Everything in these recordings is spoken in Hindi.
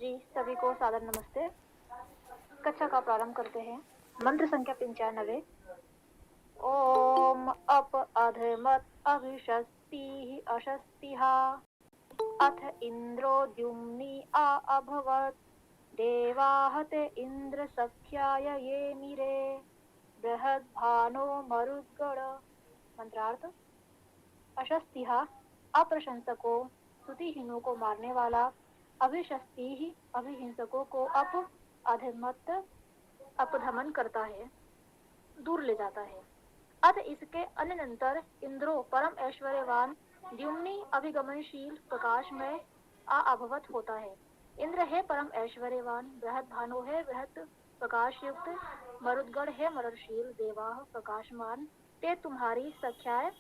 जी सभी को सादर नमस्ते। कक्षा का प्रारंभ करते हैं। मंत्र संख्या 95। ओम अप अधमत अभिषस्ति अशस्तिहा अथ इंद्रो द्युम्नि आ अभवत् देवाहते इंद्र सख्याय ये मिरे बृहद्भानो मरुद्गण। मंत्रार्थ। अशस्तिहा अप्रशंसकों स्तुतिहीनों को मारने वाला, अभिशस्ति ही अभिहिंसकों को अधमत अपधमन करता है, दूर ले जाता है। अथ इसके अनंतर इंद्रो परम ऐश्वर्यवान द्युम्नि अभिगमनशील प्रकाश में अभवत होता है। इंद्र है परम ऐश्वर्यवान, बृहद भानु है बृहद प्रकाश युक्त, मरुदगढ़ है मरुदशील, देवाह प्रकाशमान। ते तुम्हारी सख्याय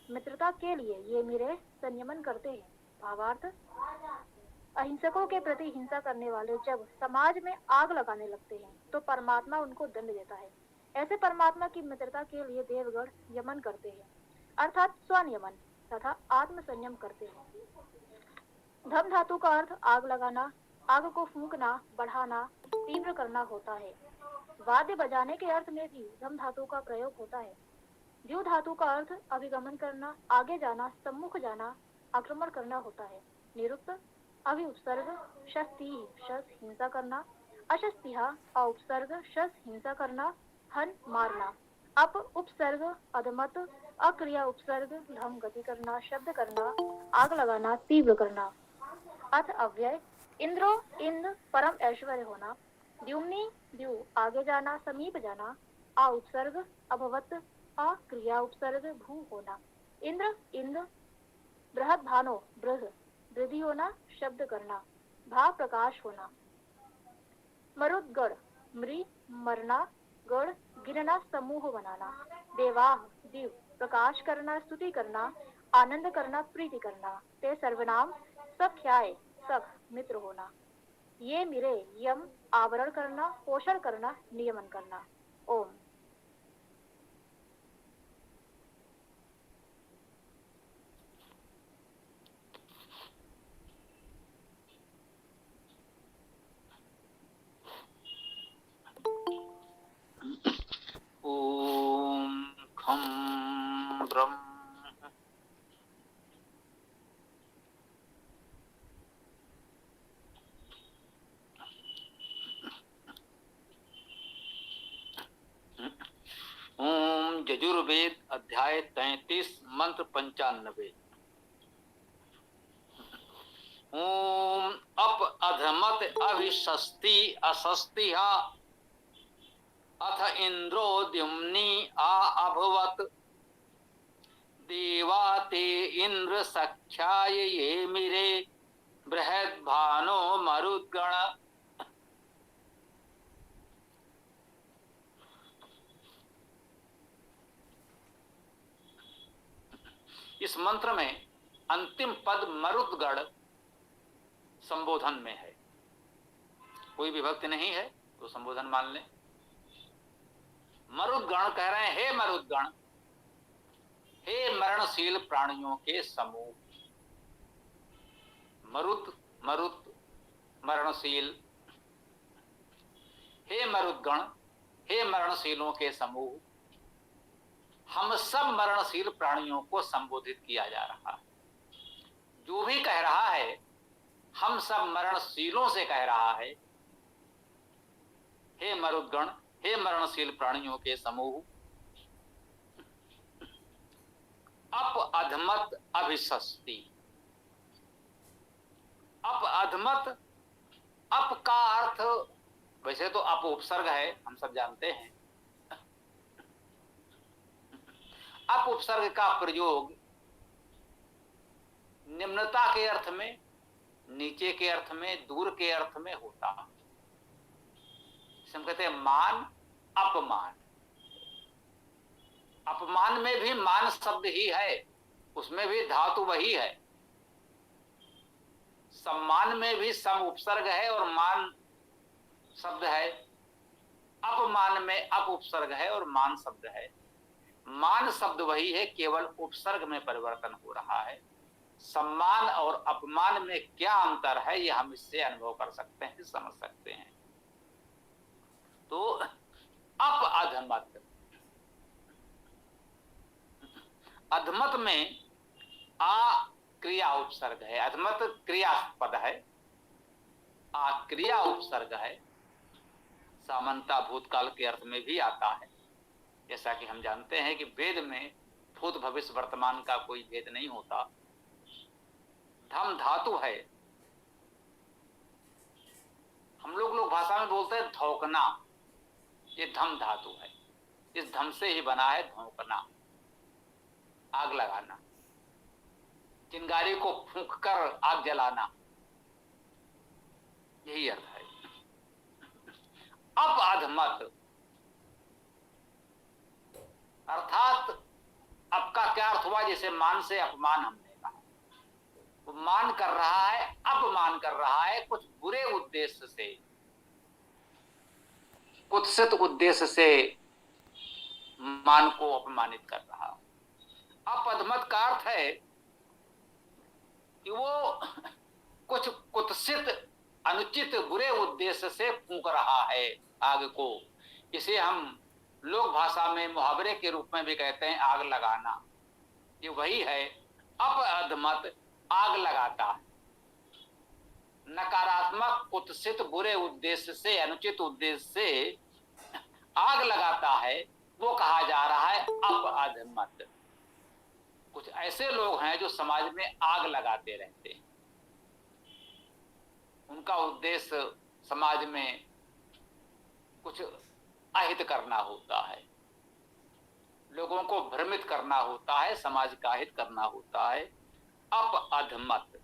मित्रता के लिए ये मेरे संयमन करते हैं। भावार्थ। अहिंसकों के प्रति हिंसा करने वाले जब समाज में आग लगाने लगते हैं तो परमात्मा उनको दंड देता है। ऐसे परमात्मा की मित्रता के लिए देवगण यमन करते हैं, अर्थात स्वनियमन तथा आत्म संयम करते हैं। धम धातु का अर्थ आग लगाना, आग को फूंकना, बढ़ाना, तीव्र करना होता है। वाद्य बजाने के अर्थ में भी धम धातु का प्रयोग होता है। द्यु धातु का अर्थ अभिगमन करना, आगे जाना, सम्मुख जाना, आक्रमण करना होता है। निरुक्त अभि उपसर्ग शस्ति शस हिंसा करना, अशस्तिहा उपसर्ग शस हिंसा करना, हन मारना। अप उपसर्ग अधमत, अक्रिया उपसर्ग धम गति करना, शब्द करना, आग लगाना, तीव्र करना। अथ अव्यय। इंद्रो इंद्र परम ऐश्वर्य होना, द्युम्नि द्यु आगे जाना, समीप जाना, आ उपसर्ग अभवत क्रिया उपसर्ग भू होना। इंद्र इंद्र बृहद भानो बृह वृद्धि होना, शब्द करना, भा प्रकाश होना। मरुदगढ़ मृ मरना, गढ़ गिरना, समूह बनाना। देवाह दिव प्रकाश करना, स्तुति करना, आनंद करना, प्रीति करना। ते सर्वनाम सख्याय सख मित्र होना। ये मिरे यम आवरण करना, पोषण करना, नियमन करना। ओम। ओम खम ब्रह्म ओम यजुर्वेद अध्याय 33 मंत्र 95। ओम अप अधमत अभिषस्ति अशस्तिहा अथ इंद्रो द्युम्नि आ अभवत देवा ते इंद्र सख्याय ये मिरे बृहद भानो मरुद्गण। इस मंत्र में अंतिम पद मरुदगढ़ संबोधन में है, कोई विभक्ति नहीं है तो संबोधन मान लें। मरुदगण कह रहे हैं, हे मरुदगण, हे मरणशील प्राणियों के समूह। मरुद मरुद मरणशील, हे मरुदगण, हे मरणशीलों के समूह। हम सब मरणशील प्राणियों को संबोधित किया जा रहा है। जो भी कह रहा है हम सब मरणशीलों से कह रहा है, हे मरुदगण, हे मरणशील प्राणियों के समूह। अप अधमत अभिषस्ति। अप अधमत, अप का अर्थ वैसे तो अप उपसर्ग है, हम सब जानते हैं। अप उपसर्ग का प्रयोग निम्नता के अर्थ में, नीचे के अर्थ में, दूर के अर्थ में होता। हम कहते हैं मान अपमान। अपमान में भी मान शब्द ही है, उसमें भी धातु वही है। सम्मान में भी सम उपसर्ग है और मान शब्द है। अपमान में अप उपसर्ग है और मान शब्द है। मान शब्द वही है, केवल उपसर्ग में परिवर्तन हो रहा है। सम्मान और अपमान में क्या अंतर है, ये हम इससे अनुभव कर सकते हैं, समझ सकते हैं। तो अप अधमत, अधमत में आ क्रिया उपसर्ग है, अधमत क्रियापद है, आ क्रिया उपसर्ग है। सामान्यता भूतकाल के अर्थ में भी आता है। जैसा कि हम जानते हैं कि वेद में भूत भविष्य वर्तमान का कोई भेद नहीं होता। धम धातु है, हम लोग भाषा में बोलते हैं धौकना, ये धम धातु है। इस धम से ही बना है धौकना, आग लगाना, चिंगारी को फूंक कर आग जलाना, यही अर्थ है। अप अधमत अर्थात अब का क्या अर्थ हुआ, जैसे मान से अपमान हमने कहा, वो मान कर रहा है, अपमान कर रहा है, कुछ बुरे उद्देश्य से, कुत्सित उद्देश्य से मान को अपमानित कर रहा। अपअधमत का अर्थ है कि वो कुछ कुत्सित अनुचित बुरे उद्देश्य से फूंक रहा है आग को। इसे हम लोक भाषा में मुहावरे के रूप में भी कहते हैं आग लगाना। ये वही है, अपअधमत आग लगाता है, नकारात्मक कुत्सित बुरे उद्देश्य से, अनुचित उद्देश्य से आग लगाता है, वो कहा जा रहा है अपअधमत। कुछ ऐसे लोग हैं जो समाज में आग लगाते रहते हैं, उनका उद्देश्य समाज में कुछ अहित करना होता है, लोगों को भ्रमित करना होता है, समाज का हित करना होता है। अपअधमत,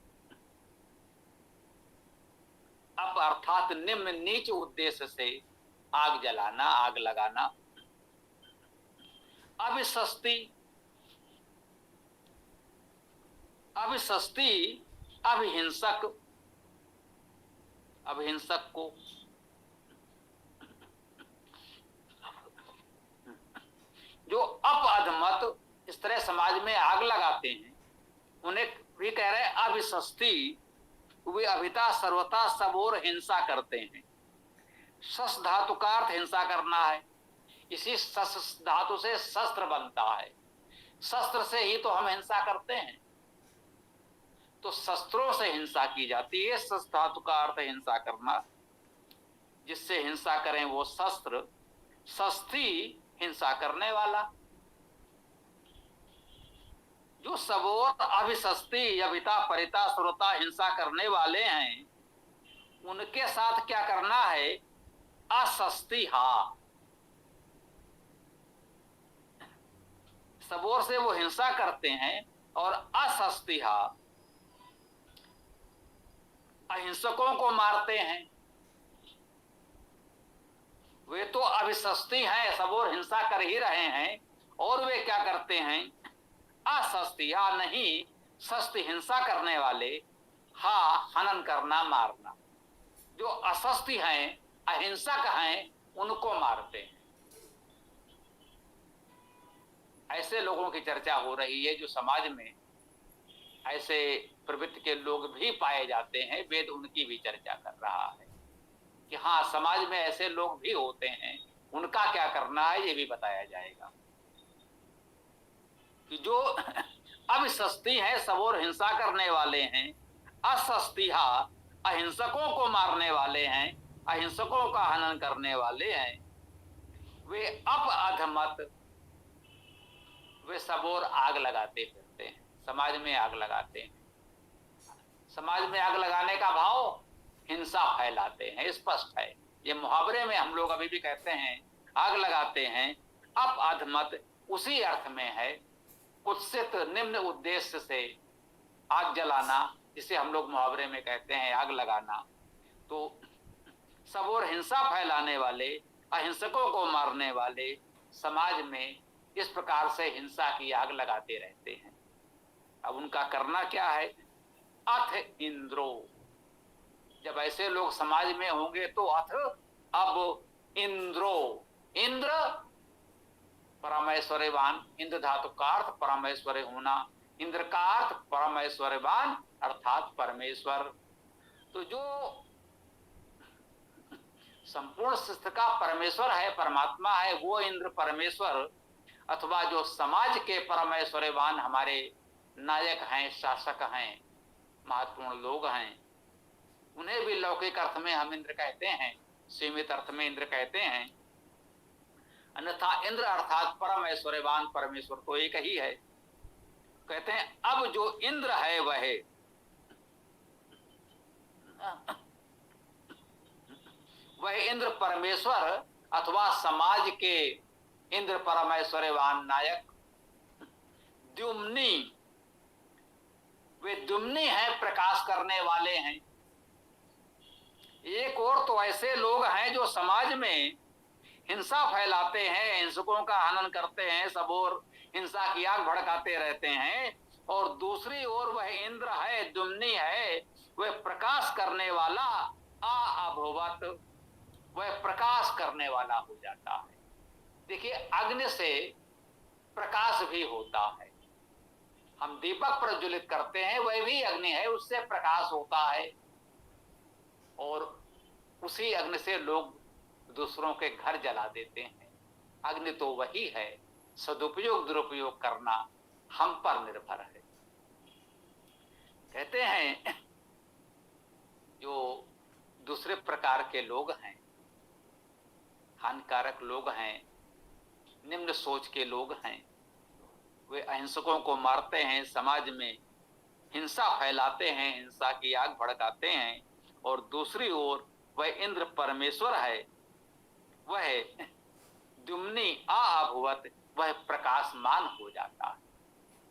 अप अर्थात निम्न नीच उद्देश्य से आग जलाना, आग लगाना। अभिसस्ती, अभिसस्ती अभिहिंसक, अभिहिंसक को, जो अपअधमत इस तरह समाज में आग लगाते हैं, उन्हें भी कह रहे हैं अभिसस्ती। वे अभिता सर्वता सब और हिंसा करते हैं। शस धातु का अर्थ हिंसा करना है, इसी शस धातु से शस्त्र बनता है, शस्त्र से ही तो हम हिंसा करते हैं, तो शस्त्रों से हिंसा की जाती है। शस धातु का अर्थ हिंसा करना, जिससे हिंसा करें वो शस्त्र, शस्त्री हिंसा करने वाला। जो सबोर अभिसस्ती अभिता परिता श्रोता हिंसा करने वाले हैं, उनके साथ क्या करना है, असस्ती हा। सबोर से वो हिंसा करते हैं और असस्ती हा, अहिंसकों को मारते हैं। वे तो अभिसस्ती हैं, सबोर हिंसा कर ही रहे हैं, और वे क्या करते हैं, असस्ती हा नहीं, सस्ती हिंसा करने वाले, हा हनन करना, मारना। जो असस्ती हैं, अहिंसक हैं, उनको मारते हैं। ऐसे लोगों की चर्चा हो रही है, जो समाज में ऐसे प्रवृत्ति के लोग भी पाए जाते हैं। वेद उनकी भी चर्चा कर रहा है कि हाँ, समाज में ऐसे लोग भी होते हैं, उनका क्या करना है, ये भी बताया जाएगा। कि जो अभिसस्ती है, सब और हिंसा करने वाले हैं, असस्तिहा अहिंसकों को मारने वाले हैं, अहिंसकों का हनन करने वाले हैं, वे अपअधमत, वे सब और आग लगाते फिरते हैं, समाज में आग लगाते हैं। समाज में आग लगाने का भाव हिंसा फैलाते हैं, स्पष्ट है। ये मुहावरे में हम लोग अभी भी कहते हैं आग लगाते हैं। अपअधमत उसी अर्थ में है, कुत्सित निम्न उद्देश्य से आग जलाना, जिसे हम लोग मुहावरे में कहते हैं आग लगाना। तो सब और हिंसा फैलाने वाले, अहिंसकों को मारने वाले समाज में इस प्रकार से हिंसा की आग लगाते रहते हैं। अब उनका करना क्या है, अथ इंद्रो, जब ऐसे लोग समाज में होंगे तो अथ, अब इंद्रो, इंद्र परमेश्वरवान, इंद्र धातु का अर्थ परमेश्वर होना, इंद्र का अर्थ परमेश्वरवान अर्थात परमेश्वर। तो जो संपूर्ण सृष्टि का परमेश्वर है, परमात्मा है, वो इंद्र परमेश्वर, अथवा जो समाज के परमेश्वरवान हमारे नायक हैं, शासक हैं, महत्वपूर्ण लोग हैं, उन्हें भी लौकिक अर्थ में हम इंद्र कहते हैं, सीमित अर्थ में इंद्र कहते हैं। अन्यथा इंद्र अर्थात परमेश्वरवान परमेश्वर तो एक ही है। कहते हैं अब जो इंद्र है वह इंद्र परमेश्वर अथवा समाज के इंद्र परमेश्वरवान नायक द्युम्नी, वे द्युम्नी हैं, प्रकाश करने वाले हैं। एक और तो ऐसे लोग हैं जो समाज में हिंसा फैलाते हैं, हिंसकों का हनन करते हैं, सब और हिंसा की आग भड़काते रहते हैं। और दूसरी ओर वह इंद्र है, द्युम्नी है, वह प्रकाश करने वाला अभवत, वह प्रकाश करने वाला हो जाता है। देखिए, अग्नि से प्रकाश भी होता है। हम दीपक प्रज्वलित करते हैं, वह भी अग्नि है, उससे प्रकाश होता है। और उसी अग्नि से लोग दूसरों के घर जला देते हैं। अग्नि तो वही है, सदुपयोग दुरुपयोग करना हम पर निर्भर है। कहते हैं जो दूसरे प्रकार के लोग हैं, हानिकारक लोग हैं, निम्न सोच के लोग हैं, वे अहिंसकों को मारते हैं, समाज में हिंसा फैलाते हैं, हिंसा की आग भड़काते हैं। और दूसरी ओर वह इंद्र परमेश्वर है, वह द्युम्नी अभवत, वह प्रकाशमान हो जाता है।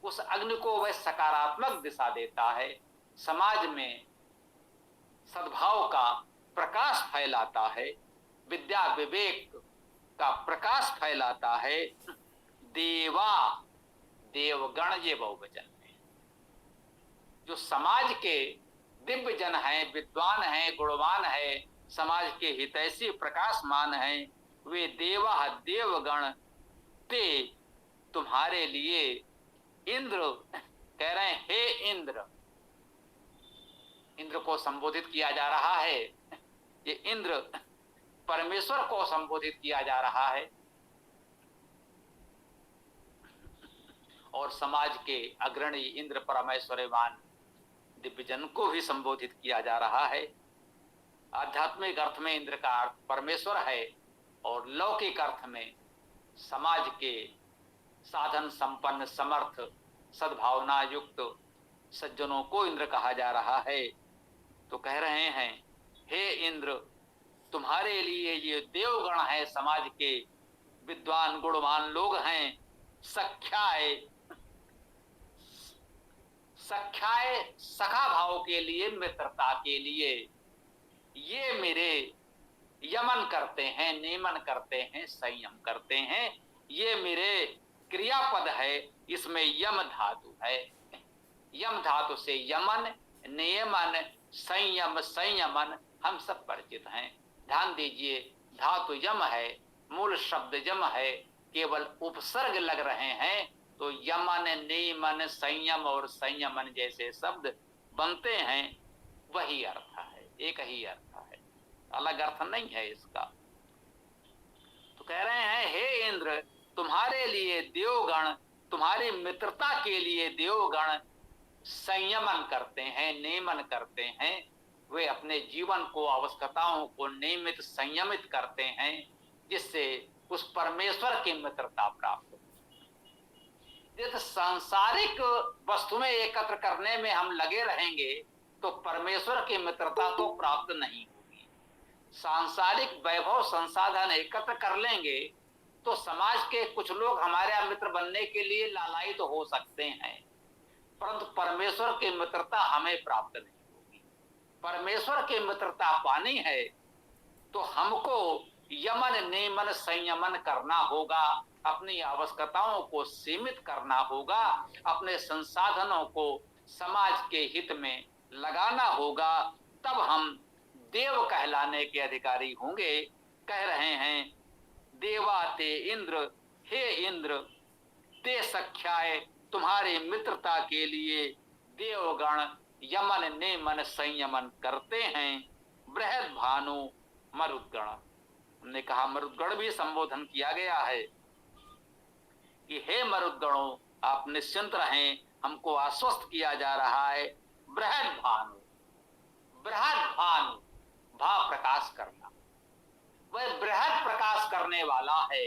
उस अग्नि को वह सकारात्मक दिशा देता है, समाज में सद्भाव का प्रकाश फैलाता है, विद्या विवेक का प्रकाश फैलाता है। देवा, देवगण, ये बहुवचन है। जो समाज के दिव्य जन हैं, विद्वान हैं, गुणवान हैं, समाज के हितैषी प्रकाशमान हैं, वे देवा देवगण ते तुम्हारे लिए इंद्र, कह रहे हैं हे इंद्र। इंद्र को संबोधित किया जा रहा है, ये इंद्र परमेश्वर को संबोधित किया जा रहा है। और समाज के अग्रणी इंद्र परमेश्वरवान दिव्यजन को भी संबोधित किया जा रहा है। आध्यात्मिक अर्थ में इंद्र का अर्थ परमेश्वर है, और लौकिक अर्थ में समाज के साधन संपन्न, समर्थ, सद्भावना युक्त सज्जनों को इंद्र कहा जा रहा है। तो कह रहे हैं हे इंद्र, तुम्हारे लिए ये देवगण है, समाज के विद्वान गुणवान लोग हैं। सख्याय, सख्याय सखा भाव के लिए, मित्रता के लिए ये मेरे यमन करते हैं, नियमन करते हैं, संयम करते हैं। ये मेरे क्रियापद है, इसमें यम धातु है। यम धातु से यमन, नियमन, संयम, संयमन हम सब परिचित हैं। ध्यान दीजिए, धातु यम है, मूल शब्द यम है, केवल उपसर्ग लग रहे हैं तो यमन, नियमन, संयम और संयमन जैसे शब्द बनते हैं। वही अर्थ है, एक ही अर्थ है, अलग अर्थ नहीं है इसका। तो कह रहे हैं हे इंद्र, तुम्हारे लिए देवगण, तुम्हारी मित्रता के लिए देवगण संयमन करते हैं, नियमन करते हैं। वे अपने जीवन को, आवश्यकताओं को नियमित, संयमित करते हैं, जिससे उस परमेश्वर की मित्रता प्राप्त हो। यदि सांसारिक वस्तुएं एकत्र करने में हम लगे रहेंगे तो परमेश्वर की मित्रता तो प्राप्त नहीं होगी। सांसारिक वैभव, संसाधन एकत्र कर लेंगे तो समाज के कुछ लोग हमारे मित्र बनने के लिए लालायित तो हो सकते हैं, परंतु परमेश्वर की मित्रता हमें प्राप्त नहीं होगी। परमेश्वर की मित्रता पानी है तो हमको यमन, नियमन, संयमन करना होगा, अपनी आवश्यकताओं को सीमित करना होगा, अपने संसाधनों को समाज के हित में लगाना होगा, तब हम देव कहलाने के अधिकारी होंगे। कह रहे हैं देवा ते इंद्र, हे इंद्र, ते सख्याय तुम्हारे मित्रता के लिए देवगण यमन नेमन संयमन करते हैं। बृहद भानु मरुद्गण, हमने कहा मरुद्गण भी संबोधन किया गया है कि हे मरुद्गणों, आप निश्चिंत रहें, हमको आश्वस्त किया जा रहा है। बृहद भानु, बृहद भानु, भाव प्रकाश करना, वह बृहद प्रकाश करने वाला है,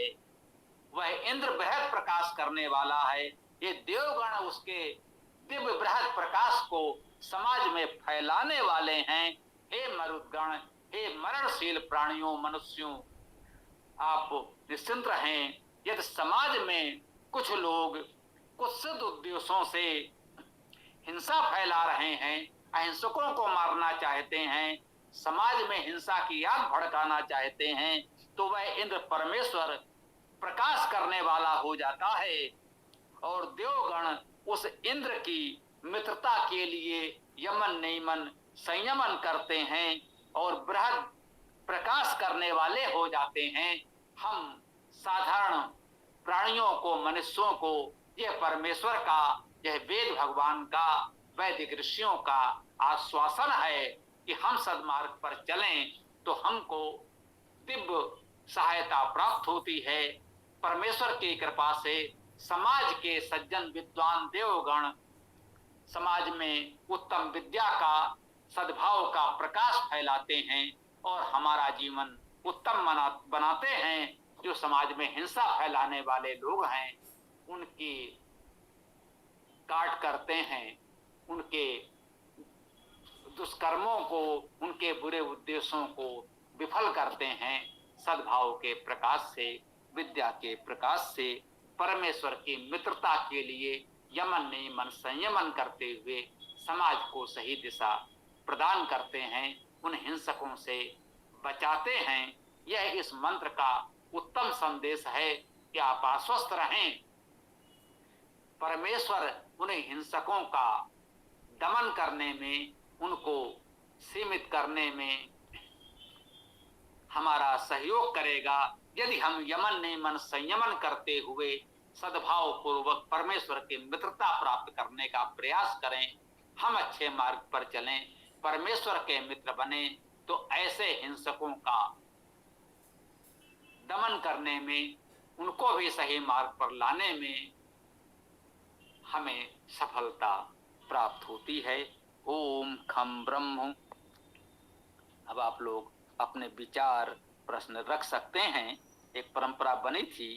वह इंद्र बृहद प्रकाश करने वाला है। ये देवगण उसके दिव्य बृहद प्रकाश को समाज में फैलाने वाले हैं। हे मरुद्गण, हे मरणशील प्राणियों, मनुष्यों, आप निश्चिंत रहें। यदि समाज में कुछ लोग कुत्सित उद्देश्यों से हिंसा फैला रहे हैं, अहिंसकों को मारना चाहते हैं, समाज में हिंसा की आग भड़काना चाहते हैं, तो वह इंद्र परमेश्वर प्रकाश करने वाला हो जाता है और देवगण उस इंद्र की मित्रता के लिए यमन नियमन संयमन करते हैं और बृहद प्रकाश करने वाले हो जाते हैं। हम साधारण प्राणियों को, मनुष्यों को, यह परमेश्वर का, यह वेद भगवान का, वैदिक ऋषियों का आश्वासन है कि हम सद्मार्ग पर चलें तो हमको दिव्य सहायता प्राप्त होती है। परमेश्वर की कृपा से समाज के सज्जन विद्वान देवगण समाज में उत्तम विद्या का, सद्भाव का प्रकाश फैलाते हैं और हमारा जीवन उत्तम बनाते हैं। जो समाज में हिंसा फैलाने वाले लोग हैं, उनकी काट करते हैं, उनके दुष्कर्मों को, उनके बुरे उद्देश्यों को विफल करते हैं। सद्भाव के प्रकाश से, विद्या के प्रकाश से, परमेश्वर की मित्रता के लिए यमन नियमन संयमन करते हुए समाज को सही दिशा प्रदान करते हैं, उन हिंसकों से बचाते हैं। यह इस मंत्र का उत्तम संदेश है कि आप आश्वस्त रहें। परमेश्वर उन्हें हिंसकों का दमन करने में, उनको सीमित करने में हमारा सहयोग करेगा यदि हम यमन नियमन संयमन करते हुए सद्भाव पूर्वक परमेश्वर की मित्रता प्राप्त करने का प्रयास करें। हम अच्छे मार्ग पर चलें, परमेश्वर के मित्र बने, तो ऐसे हिंसकों का दमन करने में, उनको भी सही मार्ग पर लाने में हमें सफलता प्राप्त होती है। ओम खम ब्रह्म। अब आप लोग अपने विचार, प्रश्न रख सकते हैं। एक परंपरा बनी थी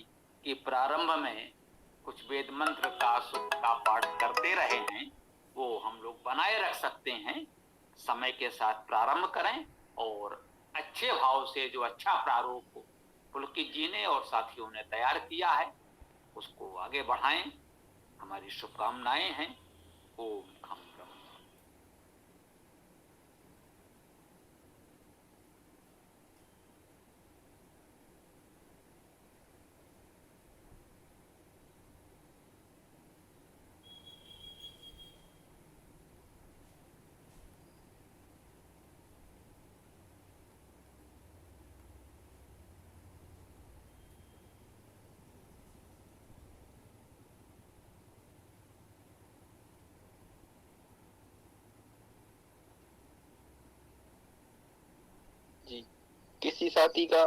कि प्रारंभ में कुछ वेद मंत्र का पाठ करते रहे हैं, वो हम लोग बनाए रख सकते हैं। समय के साथ प्रारंभ करें और अच्छे भाव से जो अच्छा प्रारूप पुलकित जी ने और साथियों ने तैयार किया है उसको आगे बढ़ाएं। हमारी शुभकामनाएं हैं। ओम खम ब्रह्म। जी, किसी साथी का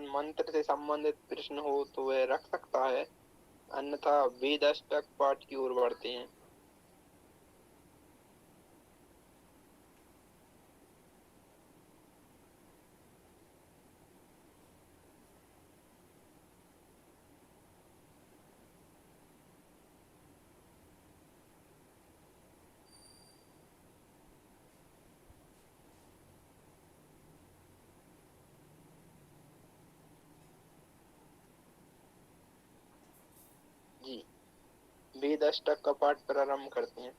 मंत्र से संबंधित प्रश्न हो तो वह रख सकता है, अन्यथा वेद अष्टक पाठ की ओर बढ़ते हैं। जी, वेद अष्टक का पाठ प्रारंभ करते हैं।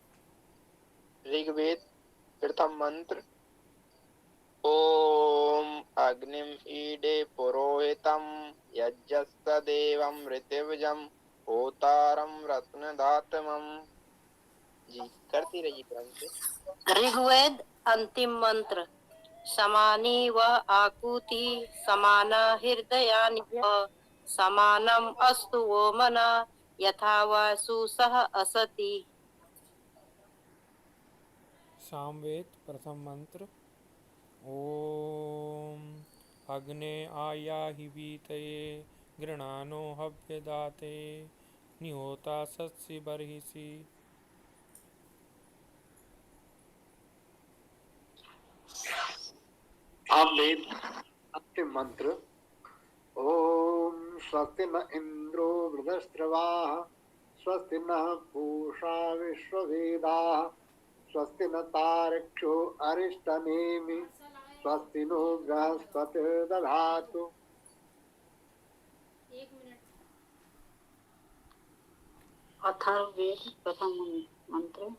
ऋग्वेद प्रथम मंत्र। ओम अग्निम ईडे पुरोहितम यज्ञस्स देवम ऋतिव्जम होतारम रत्नदातमम। जी, करती रहिए क्रम से। ऋग्वेद अंतिम मंत्र। समानी व आकुति समाना हृदयानि व समानम अस्तु वो मना यथा वासु सह असति। सामवेद प्रथम मंत्र। ओम अग्ने आयाहि वीतये गृणानो हव्यदाते निहोता सत्सि बर्हिषि। सामवेद अंतिम मंत्र। ओम स्वस्ति न इंद्रो वृधस्रवाः स्वस्ति नः पूषा विश्ववेदाः स्वस्ति न तार्क्ष्यो अरिष्टनेमि स्वस्ति नो बृहस्पतिर्दधातु। अथर्ववेद प्रथम मंत्र।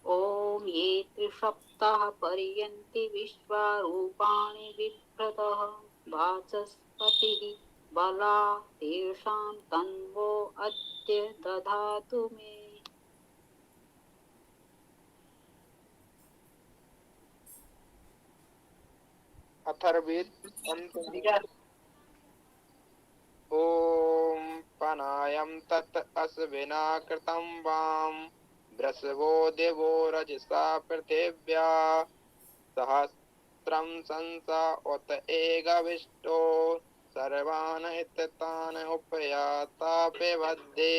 ओम ये त्रिसप्ताह पर्यन्ति विश्वा रूपाणि बिभ्रतः वाचस्पतिः बला तेषां तन्वो अद्य दधातु मे। अथर्ववेद अंत। ओम पनायम तत् अस्विना कृतं वाम वृषभो देवो रजसा पृथिव्या सहस्रं संसा उत एकविष्टो सर्वान् इत्यतान् उपयाता पिबध्ये।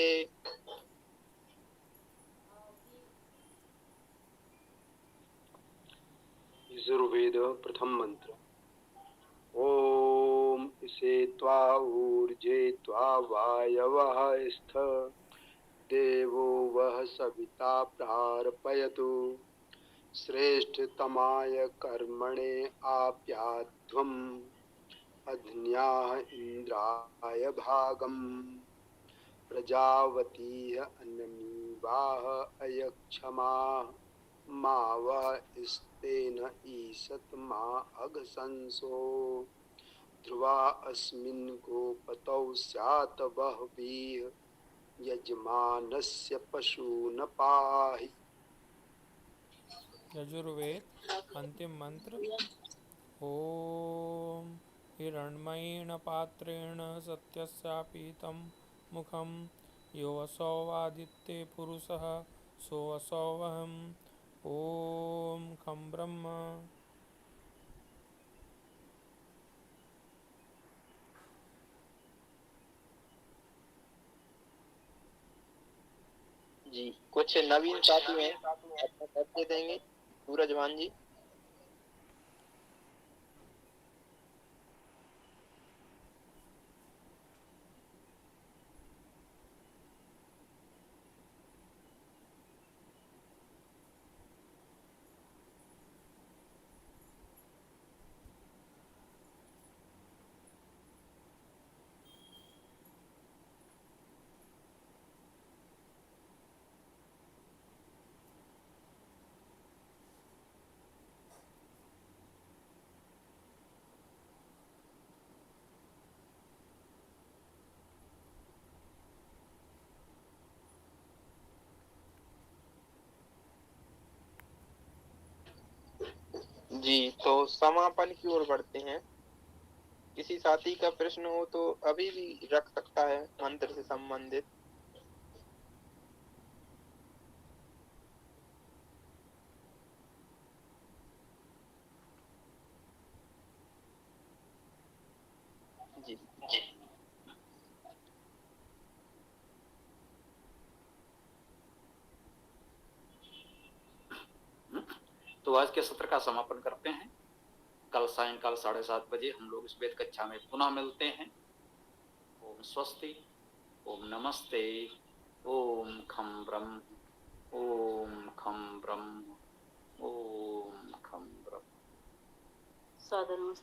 यजुर्वेद प्रथम मंत्र। ओम इसे त्वा ऊर्जे त्वा वायवः स्थ देवो वह सविता प्रार्पयतु श्रेष्ठतमाय कर्मणे आप्याध्वम् अध्न्याः इंद्राय भागम् प्रजावतीः अन्यमीवाः अयक्षमा मा वह स्तेन ईशत मा अघसंसो ध्रुवा अस्मिन् गोपतौ स्यात् बह्वीः यजमानस्य पशून् पाहि। यजुर्वेद अंतिम मंत्र। ओम हिरण्मयेन पात्रेण सत्यस्यापीतं मुखं यो असौवादित्ये पुरुषः सोऽसौवहम्। ओम खं ब्रह्म। जी कुछ नवीन साथी हैं, अपना परिचय देंगे। सूरजवान जी। जी तो समापन की ओर बढ़ते हैं। किसी साथी का प्रश्न हो तो अभी भी रख सकता है मंत्र से संबंधित। जी तो आज के सत्र का समापन करते हैं। कल सायंकाल 7:30 बजे हम लोग इस वेद कक्षा में पुनः मिलते हैं। ओम स्वस्ति, ओम नमस्ते, ओम खम ब्रह्म, ओम खम ब्रह्म, ओम खम ब्रह्म। साधन